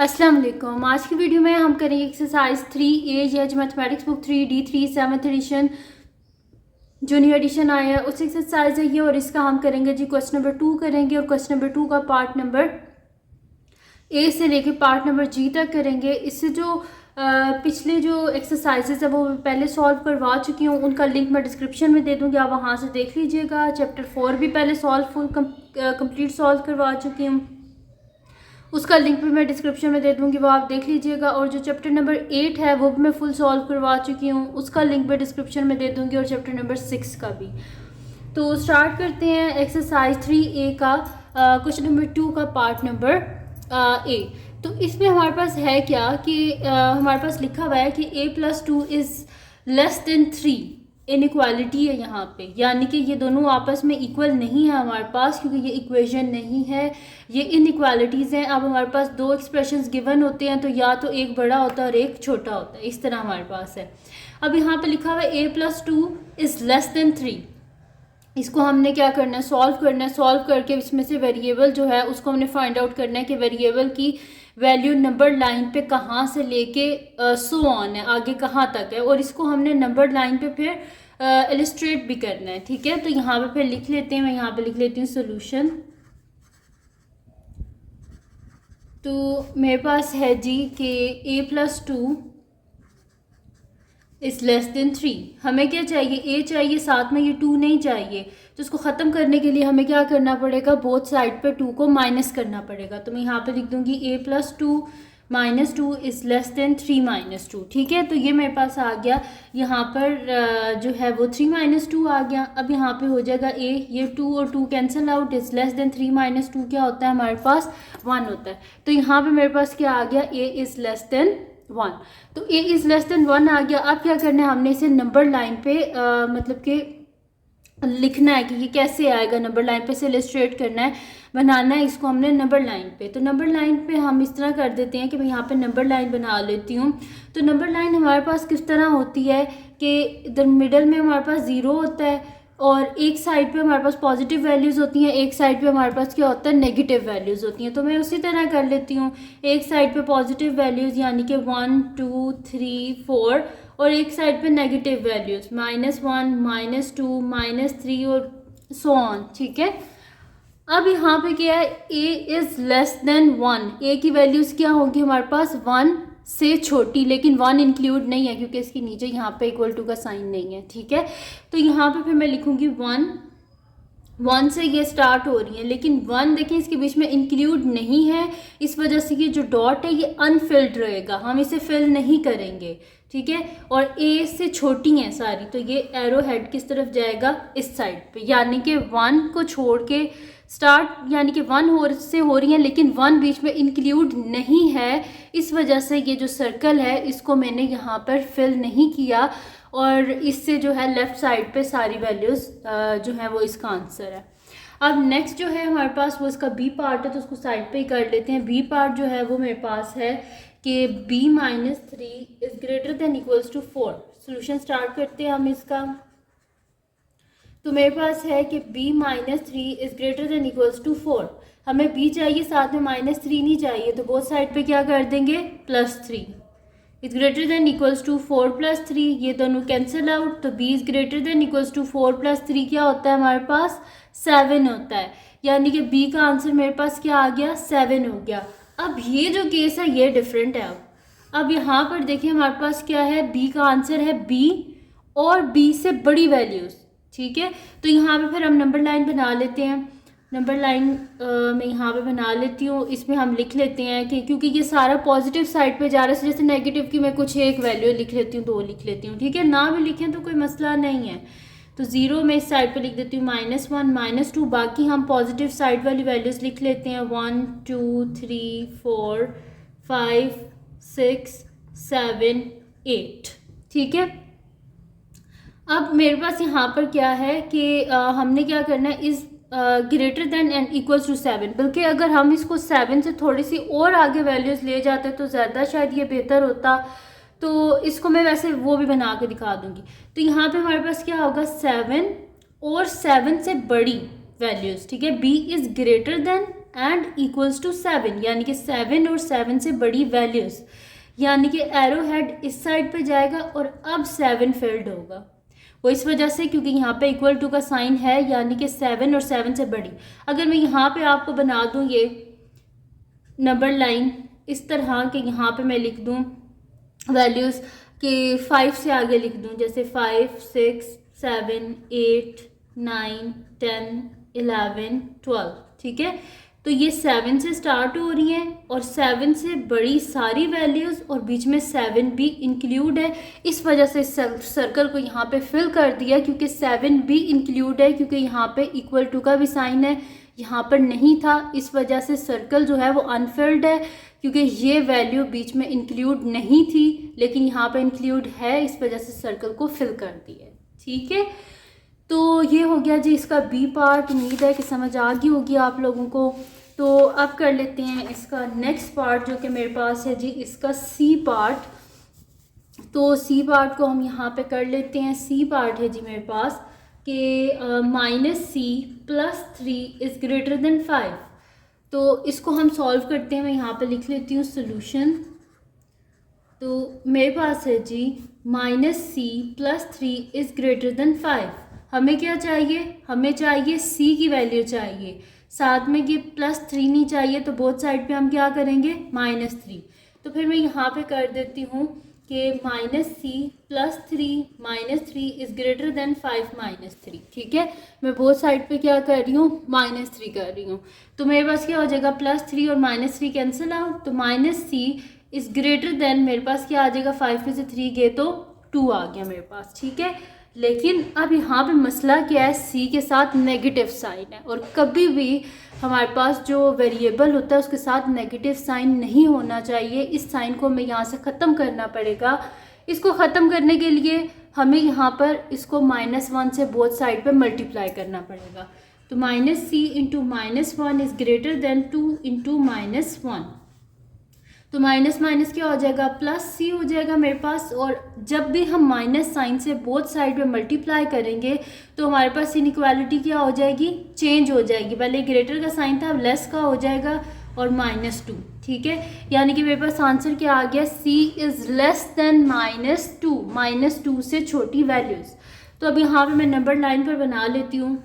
अस्सलाम वालेकुम। आज की वीडियो में हम करेंगे एक्सरसाइज 3A जज mathematics book 3D3 7th edition जो न्यू एडिशन आया है उस एक्सरसाइज है ये, और इसका हम करेंगे जी क्वेश्चन नंबर 2 करेंगे, और क्वेश्चन नंबर 2 का पार्ट नंबर ए से लेके पार्ट नंबर जी तक करेंगे। इससे जो पिछले जो एक्सरसाइजेज है वो पहले सॉल्व करवा चुकी हूँ, उनका लिंक मैं डिस्क्रिप्शन में दे दूँगी, आप वहाँ से देख लीजिएगा। चैप्टर 4 भी पहले फुल कंप्लीट सॉल्व करवा चुकी हूँ, उसका लिंक भी मैं डिस्क्रिप्शन में दे दूँगी, वो आप देख लीजिएगा। और जो चैप्टर नंबर 8 है वो भी मैं फुल सॉल्व करवा चुकी हूँ, उसका लिंक मैं डिस्क्रिप्शन में दे दूँगी, और चैप्टर नंबर 6 का भी। तो स्टार्ट करते हैं एक्सरसाइज 3A का क्वेश्चन नंबर 2 का पार्ट नंबर ए। तो इसमें हमारे पास है क्या कि हमारे पास लिखा हुआ है कि a+2 is less then 3। Inequality है यहाँ पे, यानी कि ये दोनों आपस में इक्वल नहीं है हमारे पास, क्योंकि ये इक्वेशन नहीं है, ये इनइक्वालिटीज़ हैं। अब हमारे पास दो एक्सप्रेशंस गिवन होते हैं, तो या तो एक बड़ा होता है और एक छोटा होता है, इस तरह हमारे पास है। अब यहाँ पे लिखा हुआ है a+2 इज़ लेस देन 3। इसको हमने क्या करना है, सॉल्व करना है। सॉल्व करके इसमें से वेरिएबल जो है उसको हमने फाइंड आउट करना है कि वेरिएबल की वैल्यू नंबर लाइन पे कहाँ से लेके सो ऑन है, आगे कहाँ तक है, और इसको हमने नंबर लाइन पे फिर इलिस्ट्रेट भी करना है। ठीक है, तो यहाँ पे फिर लिख लेते हैं, मैं यहाँ पे लिख लेती हूँ सोल्यूशन। तो मेरे पास है जी कि a+2 इज़ लेस देन 3। हमें क्या चाहिए, a चाहिए, साथ में ये 2 नहीं चाहिए। तो इसको ख़त्म करने के लिए हमें क्या करना पड़ेगा, बोथ साइड पे 2 को माइनस करना पड़ेगा। तो मैं यहाँ पे लिख दूँगी a+2 -2 इज़ लेस देन 3 - 2। ठीक है, तो ये मेरे पास आ गया। यहाँ पर जो है वो 3 - 2 आ गया। अब यहाँ पे हो जाएगा a, ये 2 और 2 cancel out, is less then 3 - 2 क्या होता है हमारे पास, 1 होता है। तो यहाँ पे मेरे पास क्या आ गया, a इज़ लेस देन 1। तो a इज़ लेस देन 1 आ गया। अब क्या करना है, हमने इसे नंबर लाइन पे मतलब कि लिखना है कि ये कैसे आएगा, नंबर लाइन पे से इलस्ट्रेट करना है, बनाना है इसको हमने नंबर लाइन पे। तो नंबर लाइन पे हम इस तरह कर देते हैं कि मैं यहाँ पे नंबर लाइन बना लेती हूँ। तो नंबर लाइन हमारे पास किस तरह होती है कि इधर मिडल में हमारे पास 0 होता है, और एक साइड पे हमारे पास पॉजिटिव वैल्यूज़ होती हैं, एक साइड पे हमारे पास क्या होता है, नेगेटिव वैल्यूज़ होती हैं। तो मैं उसी तरह कर लेती हूँ, एक साइड पे पॉजिटिव वैल्यूज़ यानी कि 1 2 3 4, और एक साइड पे नेगेटिव वैल्यूज़ -1 -2 -3 और सो ऑन। ठीक है, अब यहाँ पे क्या है, a is less then 1। a की वैल्यूज़ क्या होंगी हमारे पास, 1 से छोटी, लेकिन 1 इंक्लूड नहीं है क्योंकि इसके नीचे यहाँ पे == का साइन नहीं है। ठीक है, तो यहाँ पे फिर मैं लिखूँगी 1 से ये स्टार्ट हो रही है, लेकिन 1 देखिए इसके बीच में इंक्लूड नहीं है, इस वजह से ये जो डॉट है ये अनफिल्ड रहेगा, हम इसे फिल नहीं करेंगे। ठीक है, और a से छोटी हैं सारी, तो ये एरो हेड किस तरफ जाएगा, इस साइड पे, यानी कि 1 को छोड़ के स्टार्ट, यानी कि 1 से हो रही है, लेकिन 1 बीच में इंक्लूड नहीं है, इस वजह से ये जो सर्कल है इसको मैंने यहाँ पर फिल नहीं किया, और इससे जो है लेफ़्ट साइड पे सारी वैल्यूज़ जो है वो इसका आंसर है। अब नेक्स्ट जो है हमारे पास वो इसका बी पार्ट है, तो उसको साइड पे ही कर लेते हैं। बी पार्ट जो है वो मेरे पास है कि b - 3 is greater than equals to 4। Solution start करते हैं हम इसका। तो मेरे पास है कि b - 3 is greater than equals to 4। हमें b चाहिए, साथ में -3 नहीं चाहिए, तो बोथ साइड पे क्या कर देंगे, +3 is greater than equals to 4 + 3, ये दोनों कैंसिल आउट। तो b is greater than equals to 4 + 3 क्या होता है हमारे पास, 7 होता है, यानी कि b का आंसर मेरे पास क्या आ गया, 7 हो गया। अब ये जो केस है ये डिफरेंट है। अब यहाँ पर देखिए हमारे पास क्या है, b का आंसर है b और b से बड़ी वैल्यूज़। ठीक है, तो यहाँ पे फिर हम नंबर लाइन बना लेते हैं। नंबर लाइन मैं यहाँ पे बना लेती हूँ, इसमें हम लिख लेते हैं कि क्योंकि ये सारा पॉजिटिव साइड पे जा रहा है, जैसे नेगेटिव की मैं कुछ एक वैल्यू लिख लेती हूँ, 2 लिख लेती हूँ। ठीक है, ना भी लिखें तो कोई मसला नहीं है। तो 0 में इस साइड पे लिख देती हूँ, -1 -2, बाकी हम पॉजिटिव साइड वाली वैल्यूज़ लिख लेते हैं, 1 2 3 4 5 6 7 8। ठीक है, अब मेरे पास यहाँ पर क्या है कि हमने क्या करना है, इस greater than and equals to 7, बल्कि अगर हम इसको 7 से थोड़ी सी और आगे वैल्यूज़ ले जाते तो ज़्यादा शायद ये बेहतर होता। तो इसको मैं वैसे वो भी बना के दिखा दूँगी। तो यहाँ पे हमारे पास क्या होगा, 7 और 7 से बड़ी वैल्यूज़। ठीक है, b is greater than and equals to 7, यानी कि 7 और 7 से बड़ी वैल्यूज़, यानी कि एरो हेड इस साइड पे जाएगा और अब 7 फिल्ड होगा। वो इस वजह से क्योंकि यहाँ पे इक्वल टू का साइन है, यानी कि 7 और 7 से बड़ी। अगर मैं यहाँ पे आपको बना दूँ ये नंबर लाइन इस तरह के, यहाँ पे मैं लिख दूँ वैल्यूज़ कि 5 से आगे लिख दूँ, जैसे 5, 6, 7, 8, 9, 10, 11, 12, ठीक है। तो ये 7 से स्टार्ट हो रही हैं और 7 से बड़ी सारी वैल्यूज़ और बीच में 7 भी इंक्लूड है। इस वजह से सर्कल को यहाँ पे फिल कर दिया क्योंकि 7 भी इंक्लूड है, क्योंकि यहाँ पे इक्वल टू का भी साइन है, यहाँ पर नहीं था, इस वजह से सर्कल जो है वो अनफिल्ड है, क्योंकि ये वैल्यू बीच में इंक्लूड नहीं थी लेकिन यहाँ पे इंक्लूड है, इस वजह से सर्कल को फिल कर दिया। ठीक है, तो ये हो गया जी इसका बी पार्ट। उम्मीद है कि समझ आ गई होगी आप लोगों को। तो अब कर लेते हैं इसका नेक्स्ट पार्ट जो कि मेरे पास है जी इसका सी पार्ट। तो सी पार्ट को हम यहाँ पे कर लेते हैं। सी पार्ट है जी मेरे पास कि -c+3 इज़ ग्रेटर देन 5। तो इसको हम सॉल्व करते हैं। मैं यहाँ पे लिख लेती हूँ सोल्यूशन। तो मेरे पास है जी -c+3 इज़ ग्रेटर देन 5। हमें क्या चाहिए? हमें चाहिए c की वैल्यू चाहिए, साथ में ये +3 नहीं चाहिए, तो बोथ साइड पे हम क्या करेंगे? -3। तो फिर मैं यहाँ पे कर देती हूँ कि -c+3 इज़ ग्रेटर देन 5 - 3। ठीक है, मैं बोथ साइड पे क्या कर रही हूँ? -3 कर रही हूँ। तो मेरे पास क्या हो जाएगा? +3 और -3 कैंसिल आउट, तो -c इज़ ग्रेटर देन, मेरे पास क्या आ जाएगा? 5 में से 3 गए तो 2 आ गया मेरे पास। ठीक है, लेकिन अब यहाँ पे मसला क्या है? c के साथ नेगेटिव साइन है और कभी भी हमारे पास जो वेरिएबल होता है उसके साथ नेगेटिव साइन नहीं होना चाहिए। इस साइन को हमें यहाँ से ख़त्म करना पड़ेगा। इसको ख़त्म करने के लिए हमें यहाँ पर इसको -1 से बोथ साइड पे मल्टीप्लाई करना पड़ेगा। तो -c into -1 is greater then 2 into -1। तो माइनस माइनस क्या हो जाएगा? +c हो जाएगा मेरे पास। और जब भी हम माइनस साइन से बोथ साइड पे मल्टीप्लाई करेंगे तो हमारे पास इनइक्वालिटी क्या हो जाएगी? चेंज हो जाएगी। पहले ग्रेटर का साइन था, अब लेस का हो जाएगा और -2। ठीक है, यानी कि मेरे पास आंसर क्या आ गया? c इज़ लेस देन -2, -2 से छोटी वैल्यूज़। तो अब यहाँ पे मैं नंबर लाइन पर बना लेती हूँ।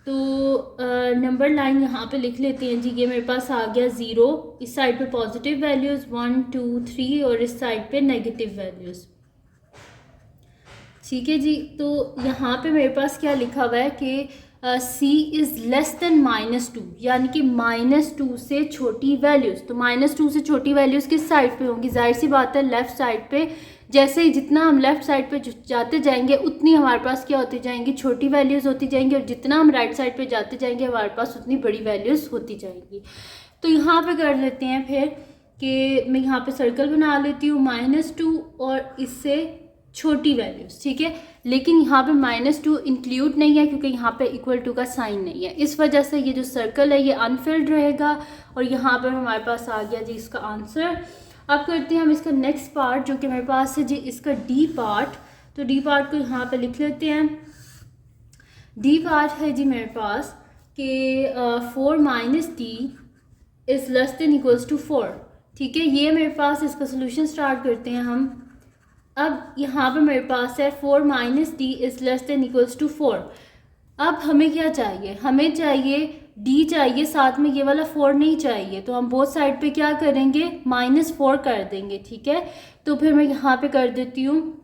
तो नंबर लाइन यहाँ पे लिख लेते हैं जी। ये मेरे पास आ गया 0, इस साइड पे पॉजिटिव वैल्यूज़ 1 2 3 और इस साइड पे नेगेटिव वैल्यूज़। ठीक है जी, तो यहाँ पे मेरे पास क्या लिखा हुआ है कि c इज़ लेस देन -2, यानी कि -2 से छोटी वैल्यूज़। तो -2 से छोटी वैल्यूज़ किस साइड पे होंगी? जाहिर सी बात है लेफ़्ट साइड पे। जैसे ही जितना हम लेफ़्ट साइड पे जाते जाएंगे उतनी हमारे पास क्या होती जाएंगी? छोटी वैल्यूज़ होती जाएंगी, और जितना हम राइट साइड पे जाते जाएंगे हमारे पास उतनी बड़ी वैल्यूज़ होती जाएंगी। तो यहाँ पे कर लेते हैं फिर कि मैं यहाँ पे सर्कल बना लेती हूँ -2 और इससे छोटी वैल्यूज़। ठीक है, लेकिन यहाँ पे -2 इंक्लूड नहीं है क्योंकि यहाँ पे इक्वल टू का साइन नहीं है। इस वजह से ये जो सर्कल है ये अनफिल्ड रहेगा और यहाँ पर हमारे पास आ गया जी इसका आंसर। अब करते हैं हम इसका नेक्स्ट पार्ट जो कि मेरे पास है जी इसका डी पार्ट। तो डी पार्ट को यहाँ पे लिख लेते हैं। डी पार्ट है जी मेरे पास कि 4 - d is less than equals to 4। ठीक है, ये मेरे पास इसका सोल्यूशन स्टार्ट करते हैं हम। अब यहाँ पे मेरे पास है 4 - d is less than equals to 4। अब हमें क्या चाहिए? हमें चाहिए d चाहिए, साथ में ये वाला 4 नहीं चाहिए। तो हम बोथ साइड पे क्या करेंगे? -4 कर देंगे। ठीक है, तो फिर मैं यहाँ पे कर देती हूँ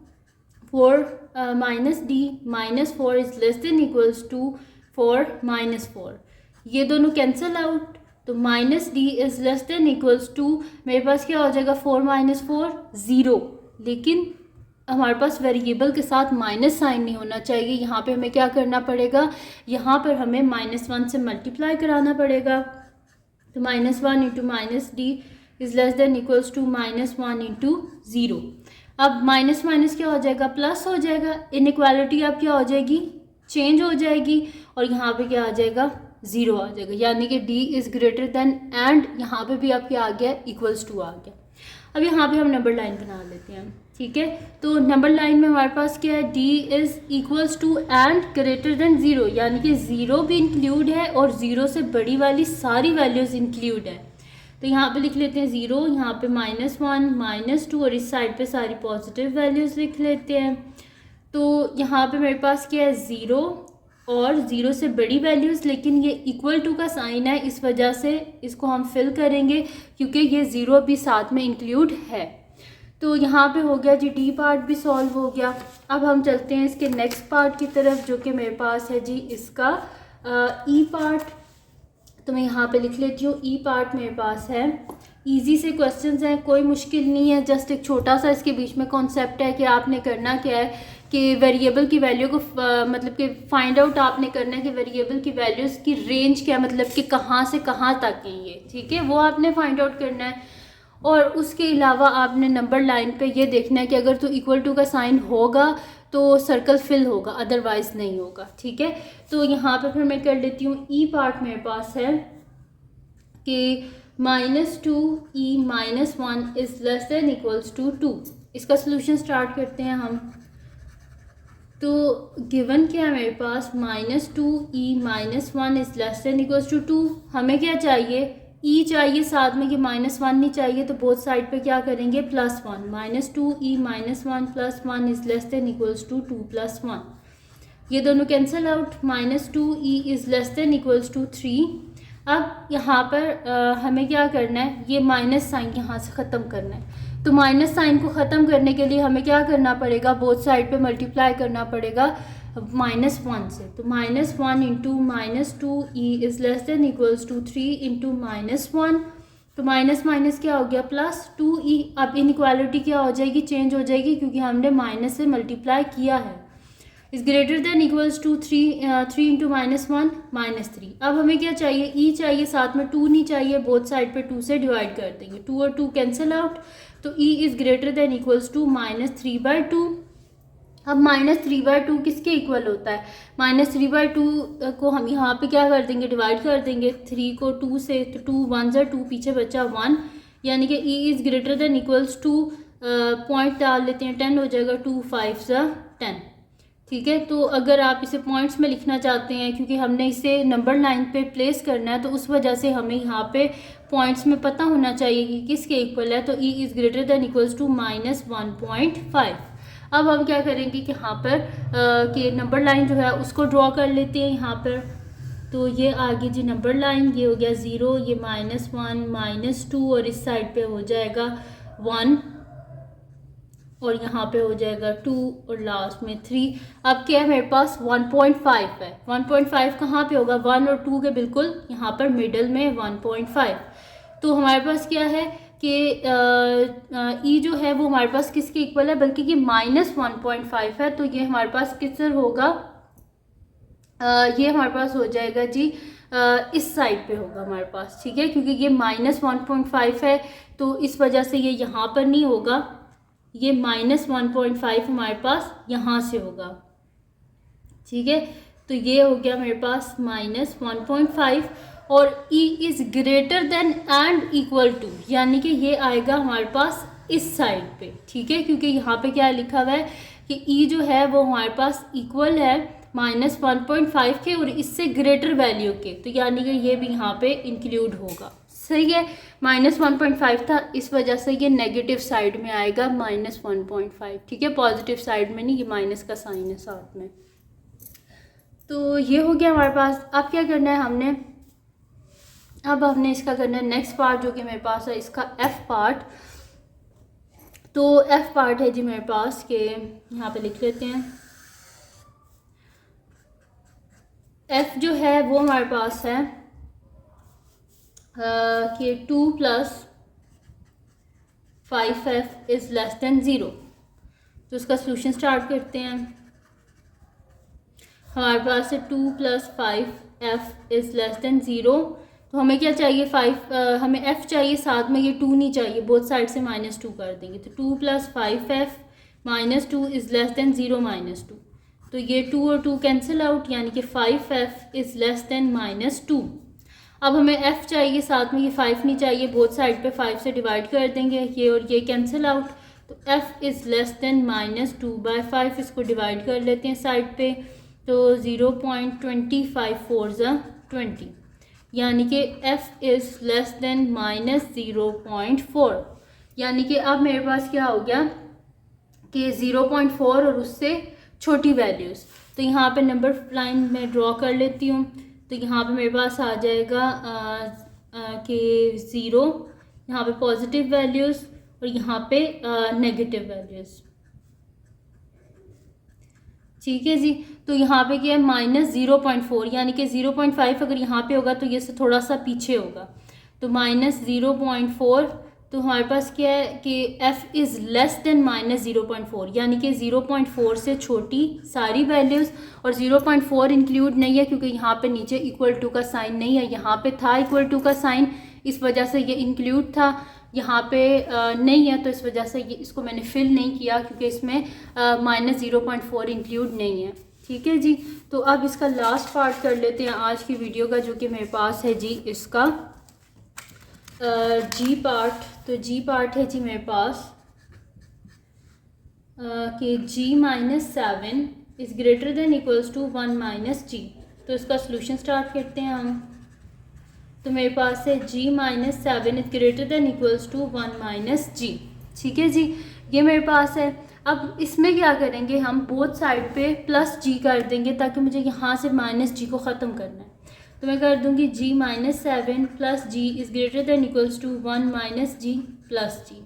4 -d -4 is less than equals to 4 -4। ये दोनों कैंसिल आउट, तो -d is less than equals to, मेरे पास क्या हो जाएगा? 4 - 4 0। लेकिन हमारे पास वेरिएबल के साथ माइनस साइन नहीं होना चाहिए। यहाँ पे हमें क्या करना पड़ेगा? यहाँ पर हमें -1 से मल्टीप्लाई कराना पड़ेगा। तो -1 into -d is less than equals to -1 into 0। अब माइनस माइनस क्या हो जाएगा? प्लस हो जाएगा। इनइक्वालिटी अब क्या हो जाएगी? चेंज हो जाएगी और यहाँ पे क्या आ जाएगा? 0 आ जाएगा, यानी कि d is greater than, and यहाँ पे भी अब क्या आ गया? इक्वल्स टू आ गया। अब यहाँ पे हम नंबर लाइन बना लेते हैं, ठीक है। तो नंबर लाइन में हमारे पास क्या है, d is equals to and greater than zero, यानी कि ज़ीरो भी इंक्लूड है और ज़ीरो से बड़ी वाली सारी वैल्यूज़ इंक्लूड है। तो यहाँ पे लिख लेते हैं ज़ीरो, यहाँ पे -1 -2 और इस साइड पे सारी पॉजिटिव वैल्यूज़ लिख लेते हैं। तो यहाँ पे मेरे पास क्या है, ज़ीरो और ज़ीरो से बड़ी वैल्यूज़, लेकिन ये इक्वल टू का साइन है, इस वजह से इसको हम फिल करेंगे क्योंकि ये ज़ीरो भी साथ में इंक्लूड है। तो यहाँ पे हो गया जी, डी पार्ट भी सॉल्व हो गया। अब हम चलते हैं इसके नेक्स्ट पार्ट की तरफ, जो कि मेरे पास है जी इसका ई पार्ट। तो मैं यहाँ पे लिख लेती हूँ, ई पार्ट मेरे पास है। इजी से क्वेश्चंस हैं, कोई मुश्किल नहीं है, जस्ट एक छोटा सा इसके बीच में कॉन्सेप्ट है कि आपने करना क्या है कि वेरिएबल की वैल्यू को मतलब कि फाइंड आउट आपने करना है कि वेरिएबल की वैल्यूज़ की रेंज क्या, मतलब कि कहाँ से कहाँ तक है ये, ठीक है, वो आपने फाइंड आउट करना है। और उसके अलावा आपने नंबर लाइन पे ये देखना है कि अगर तो इक्वल टू का साइन होगा तो सर्कल फिल होगा, अदरवाइज़ नहीं होगा, ठीक है। तो यहाँ पे फिर मैं कर लेती हूँ, ई पार्ट मेरे पास है कि -2e -1 is less than equals to 2। इसका सोल्यूशन स्टार्ट करते हैं हम। तो गिवन क्या है मेरे पास, -2e -1 is less than equals to 2। हमें क्या चाहिए, e चाहिए साथ में, कि -1 नहीं चाहिए, तो बोथ साइड पे क्या करेंगे, +1। -2e -1 +1 is less than equals to 2 + 1। ये दोनों cancel out, -2e is less than equals to 3। अब यहाँ पर हमें क्या करना है, ये माइनस साइन यहाँ से ख़त्म करना है। तो माइनस साइन को ख़त्म करने के लिए हमें क्या करना पड़ेगा, बोथ साइड पे मल्टीप्लाई करना पड़ेगा -1 से। तो -1 into -2e is less than equals to 3 into -1। तो माइनस माइनस क्या हो गया, +2e। अब इनइक्वालिटी क्या हो जाएगी, चेंज हो जाएगी, क्योंकि हमने माइनस से मल्टीप्लाई किया है। Is greater than equals to 3 into -1 -3। अब हमें क्या चाहिए, e चाहिए साथ में, 2 नहीं चाहिए, बोथ साइड पे 2 से डिवाइड कर देंगे, 2 और 2 कैंसिल आउट। तो e is greater than equals to -3/2। अब -3/2 किसके इक्वल होता है, -3/2 को हम यहाँ पे क्या कर देंगे, डिवाइड कर देंगे 3 को 2 से, तो 2 1 ज़ा 2, पीछे बचा 1, यानी कि e is greater than equals to, point डाल लेते हैं, 10 हो जाएगा, 2 5 ज़ा 10, ठीक है। तो अगर आप इसे पॉइंट्स में लिखना चाहते हैं, क्योंकि हमने इसे नंबर लाइन पे प्लेस करना है, तो उस वजह से हमें यहाँ पे पॉइंट्स में पता होना चाहिए कि किसके इक्वल है। तो e is greater than equals to -1.5। अब हम क्या करेंगे कि यहाँ पर कि नंबर लाइन जो है उसको ड्रॉ कर लेते हैं यहाँ पर। तो ये आगे जी नंबर लाइन, ये हो गया 0, ये -1 -2 और इस साइड पे हो जाएगा 1 और यहाँ पे हो जाएगा 2 और लास्ट में 3। अब क्या है मेरे पास 1.5 है, 1.5 कहाँ पे होगा, 1 और 2 के बिल्कुल यहाँ पर मिडल में 1.5। तो हमारे पास क्या है कि ई जो है वो हमारे पास किसके इक्वल है, बल्कि ये -1.5 है। तो ये हमारे पास किसर होगा, ये हमारे पास हो जाएगा जी इस साइड पे होगा हमारे पास, ठीक है, क्योंकि ये -1.5 है, तो इस वजह से ये यहाँ पर नहीं होगा, ये -1.5 हमारे पास यहाँ से होगा, ठीक है। तो ये हो गया मेरे पास -1.5 और e is greater than and equal to, यानी कि ये आएगा हमारे पास इस साइड पे, ठीक है, क्योंकि यहाँ पे क्या लिखा हुआ है कि e जो है वो हमारे पास इक्वल है -1.5 के और इससे ग्रेटर वैल्यू के, तो यानी कि ये भी यहाँ पे इंक्लूड होगा, सही है। -1.5 था, इस वजह से ये नेगेटिव साइड में आएगा -1.5, ठीक है, पॉजिटिव साइड में नहीं, ये माइनस का साइन है साथ में। तो ये हो गया हमारे पास। अब क्या करना है हमने, अब हमने इसका करना है नेक्स्ट पार्ट, जो कि मेरे पास है इसका एफ पार्ट। तो एफ पार्ट है जी मेरे पास के, यहाँ पे लिख लेते हैं, एफ जो है वो हमारे पास है कि 2 + 5f इज़ लेस देन 0। तो उसका सोल्यूशन स्टार्ट करते हैं। हमारे पास है 2 + 5f इज़ लेस देन 0। तो हमें क्या चाहिए, हमें f चाहिए साथ में, ये 2 नहीं चाहिए, बोथ साइड से -2 कर देंगे। तो 2 + 5f -2 इज़ लेस देन 0 -2। तो ये 2 और 2 कैंसिल आउट, यानी कि 5f इज़ लेस देन -2। अब हमें f चाहिए, साथ में ये 5 नहीं चाहिए, बोथ साइड पे 5 से डिवाइड कर देंगे, ये और ये कैंसिल आउट, तो f इज़ लेस देन -2/5, इसको डिवाइड कर लेते हैं साइड पे, तो 0.25 4 ज़ा 20, यानी कि f इज़ लेस देन -0.4, यानी कि अब मेरे पास क्या हो गया कि 0.4 और उससे छोटी वैल्यूज़। तो यहाँ पे नंबर लाइन में ड्रॉ कर लेती हूँ, तो यहाँ पे मेरे पास आ जाएगा कि 0, यहाँ पे पॉजिटिव वैल्यूज़ और यहाँ पे नेगेटिव वैल्यूज़। ठीक है जी, तो यहाँ पे क्या है -0.4, यानी कि 0.5 अगर यहाँ पे होगा तो ये से थोड़ा सा पीछे होगा, तो -0.4, तो हमारे पास क्या है कि f इज़ लेस देन -0.4, यानी कि 0.4 से छोटी सारी वैल्यूज़, और 0.4 इंक्लूड नहीं है क्योंकि यहाँ पे नीचे इक्वल टू का साइन नहीं है, यहाँ पे था इक्वल टू का साइन, इस वजह से ये इंक्लूड था, यहाँ पे नहीं है, तो इस वजह से ये इसको मैंने फिल नहीं किया क्योंकि इसमें -0.4 इंक्लूड नहीं है। ठीक है जी, तो अब इसका लास्ट पार्ट कर लेते हैं आज की वीडियो का, जो कि मेरे पास है जी इसका जी पार्ट। तो जी पार्ट है जी मेरे पास कि g-7 is greater than equals to 1 - g। तो इसका सोल्यूशन स्टार्ट करते हैं हम। तो मेरे पास है g-7 is greater than equals to 1 - g। ठीक है जी, ये मेरे पास है। अब इसमें क्या करेंगे हम, बोथ साइड पे +g कर देंगे ताकि मुझे यहाँ से -g को ख़त्म करना है। तो मैं कर दूँगी g-7 + g is greater than equals to 1 - g + g।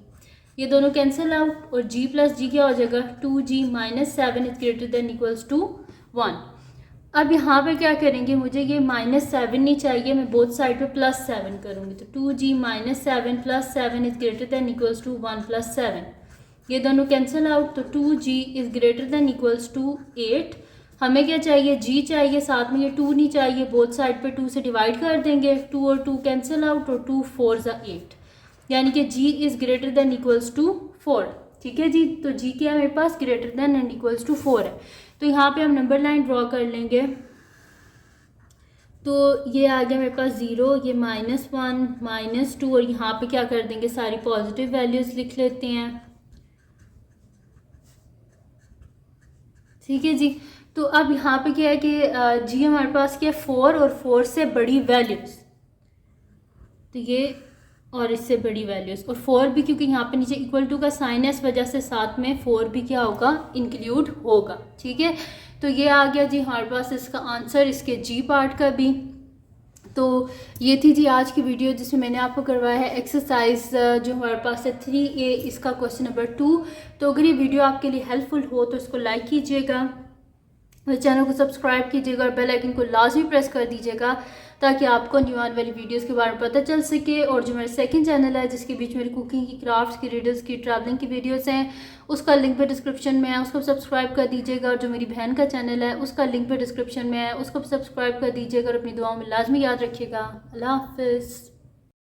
ये दोनों कैंसिल आउट और g + g क्या हो जाएगा, 2g-7 is greater than equals to 1। अब यहाँ पे क्या करेंगे, मुझे ये -7 नहीं चाहिए, मैं बोथ साइड पे +7 करूँगी, तो 2g-7 + 7 is greater than equals to 1 + 7। ये दोनों कैंसिल आउट, तो 2g is greater than equals to 8। हमें क्या चाहिए, g चाहिए, साथ में ये 2 नहीं चाहिए, बोथ साइड पे 2 से डिवाइड कर देंगे, 2 और 2 कैंसिल आउट, और 2 4 ज़ा 8, यानी कि g is greater than equals to 4। ठीक है जी, तो g क्या है मेरे पास, greater than and equals to 4 है। तो यहाँ पे हम नंबर लाइन ड्रॉ कर लेंगे, तो ये आ गया मेरे पास 0, ये -1 -2, और यहाँ पे क्या कर देंगे, सारी पॉजिटिव वैल्यूज़ लिख लेते हैं। ठीक है जी, तो अब यहाँ पे क्या है कि जी हमारे पास क्या है 4 और 4 से बड़ी वैल्यूज़, तो ये और इससे बड़ी वैल्यूज़, और 4 भी क्योंकि यहाँ पे नीचे इक्वल टू का साइन है, इस वजह से साथ में 4 भी क्या होगा, इंक्लूड होगा। ठीक है, तो ये आ गया जी हमारे पास इसका आंसर, इसके जी पार्ट का भी। तो ये थी जी आज की वीडियो जिसमें मैंने आपको करवाया है एक्सरसाइज जो हमारे पास है 3A, इसका क्वेश्चन नंबर 2। तो अगर ये वीडियो आपके लिए हेल्पफुल हो तो इसको लाइक कीजिएगा, मेरे चैनल को सब्सक्राइब कीजिएगा और बेल आइकन को लाजमी प्रेस कर दीजिएगा ताकि आपको न्यू आने वाली वीडियोस के बारे में पता चल सके। और जो मेरा सेकंड चैनल है जिसके बीच मेरी कुकिंग की, क्राफ्ट्स की, रीडर्स की, ट्रैवलिंग की वीडियोस हैं, उसका लिंक भी डिस्क्रिप्शन में है, उसको सब्सक्राइब कर दीजिएगा। और जो मेरी बहन का चैनल है उसका लिंक भी डिस्क्रिप्शन में है, उसको भी सब्सक्राइब कर दीजिएगा। और अपनी दुआओं में लाजमी याद रखिएगा। अल्लाह हाफिज़।